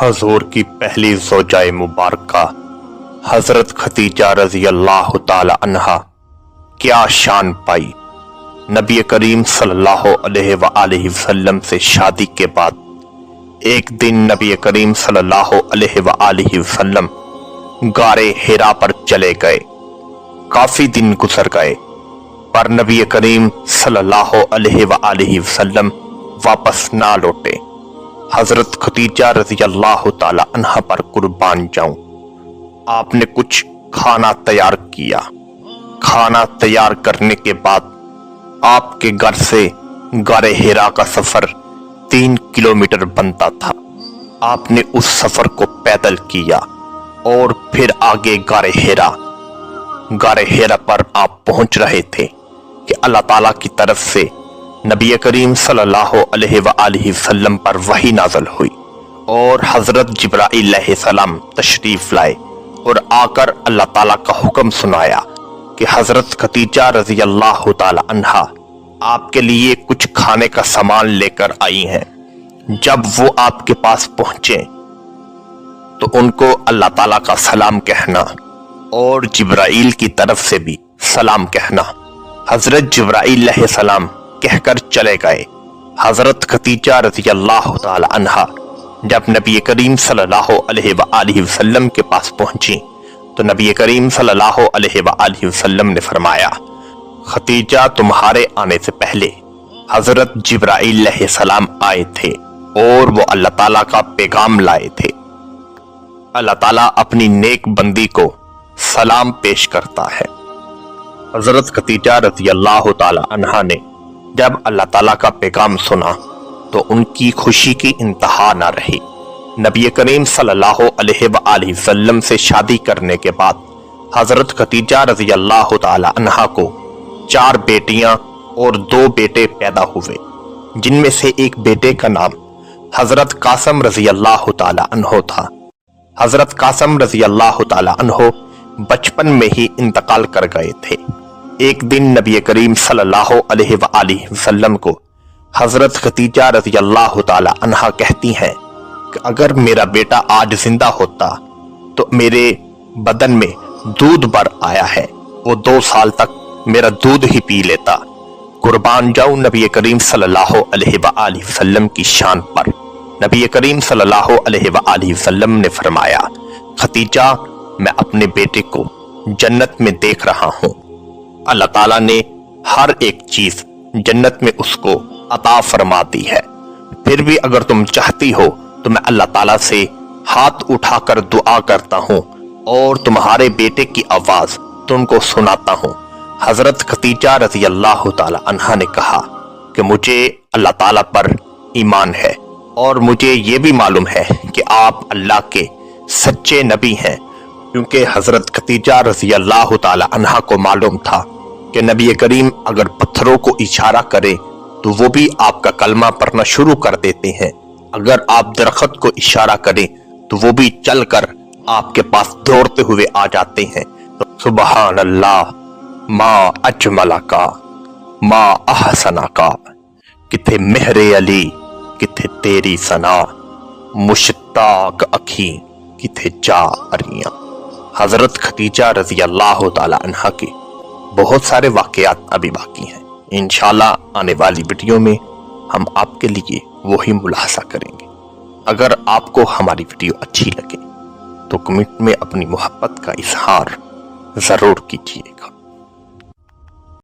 हजूर की पहली ज़ौजाए मुबारका हज़रत खदीजा रज़ी अल्लाह ताला अन्हा क्या शान पाई। नबी करीम सल्लल्लाहु अलैहि वसल्लम से शादी के बाद एक दिन नबी करीम सल्लल्लाहु अलैहि वसल्लम गारे हिरा पर चले गए। काफी दिन गुजर गए पर नबी करीम सल्लल्लाहु अलैहि वसल्लम वापस ना लौटे। हजरत खदीजा रज़ी अल्लाह ताला अन्हा पर कुर्बान जाऊं, आपने कुछ खाना तैयार किया। खाना तैयार करने के बाद आपके घर से गारे हिरा का सफर 3 किलोमीटर बनता था। आपने उस सफर को पैदल किया और फिर आगे गारे हिरा पर आप पहुंच रहे थे कि अल्लाह ताला की तरफ से नबी करीम सल्लल्लाहु अलैहि वसल्लम पर वही नाज़िल हुई और हजरत जिब्राइल अलैहिस्सलाम तशरीफ लाए और आकर अल्लाह ताला का हुक्म सुनाया कि हजरत खदीजा रज़ी अल्लाह ताला अन्हा आपके लिए कुछ खाने का सामान लेकर आई हैं। जब वो आपके पास पहुंचे तो उनको अल्लाह ताला का सलाम कहना और जिब्राइल की तरफ से भी सलाम कहना। हजरत जिब्राइल अलैहिस्सलाम कहकर चले गए। हजरत खदीजा रज़ी अल्लाह ताला अन्हा जब नबी करीम सल्लल्लाहु अलैहि वसल्लम के पास पहुंची तो नबी करीम सल्लल्लाहु अलैहि वसल्लम ने फरमाया, खदीजा तुम्हारे आने से पहले हजरत जिब्राइल अलैहिस्सलाम आए थे और वो अल्लाह ताला का पैगाम लाए थे। अल्लाह ताला अपनी नेक बंदी को सलाम पेश करता है। हजरत खदीजा रज़ी अल्लाह ताला अन्हा ने जब अल्लाह ताला का पैगाम सुना तो उनकी खुशी की इंतहा ना रही। नबी करीम सल्लल्लाहु अलैहि वसल्लम से शादी करने के बाद हजरत खदीजा रज़ी अल्लाह ताला अन्हा को 4 बेटियां और 2 बेटे पैदा हुए, जिनमें से एक बेटे का नाम हजरत कासम रज़ी अल्लाह ताला अन्हो था। हजरत कासम रज़ी अल्लाह ताला अन्हो बचपन में ही इंतकाल कर गए थे। एक दिन नबी करीम सल्लल्लाहु अलैहि वसल्लम को हजरत खदीजा रज़ी अल्लाह ताला अन्हा कहती हैं कि अगर मेरा बेटा आज जिंदा होता तो मेरे बदन में दूध भर आया है, वो 2 साल तक मेरा दूध ही पी लेता। कुर्बान जाऊं नबी करीम सल्लल्लाहु अलैहि वसल्लम की शान पर। नबी करीम सल्लल्लाहु अलैहि वसल्लम ने फरमाया, खदीजा मैं अपने बेटे को जन्नत में देख रहा हूं। अल्लाह ताला ने हर एक चीज जन्नत में उसको अता फरमा दी है। फिर भी अगर तुम चाहती हो तो मैं अल्लाह ताला से हाथ उठाकर दुआ करता हूँ और तुम्हारे बेटे की आवाज तुमको सुनाता हूँ। हजरत खदीजा रज़ी अल्लाह ताला अन्हा ने कहा कि मुझे अल्लाह ताला पर ईमान है और मुझे ये भी मालूम है कि आप अल्लाह के सच्चे नबी हैं, क्योंकि हजरत खदीजा रज़ी अल्लाह ताला अन्हा को मालूम था कि नबी करीम अगर पत्थरों को इशारा करे तो वो भी आपका कलमा पढ़ना शुरू कर देते हैं। अगर आप दरख्त को इशारा करें तो वो भी चलकर आपके पास दौड़ते हुए आ जाते हैं। तो सुबहान अल्लाह मा अजमला का मा अहसना का, किथे मेहरे अली किथे तेरी सना, मुश्ताक अखी किथे जा अरियां। हजरत खदीजा रज़ी अल्लाह ताला अन्हा के बहुत सारे वाकयात अभी बाकी हैं। इंशाल्लाह आने वाली वीडियो में हम आपके लिए वही मुलाहजा करेंगे। अगर आपको हमारी वीडियो अच्छी लगे तो कमेंट में अपनी मोहब्बत का इजहार जरूर कीजिएगा।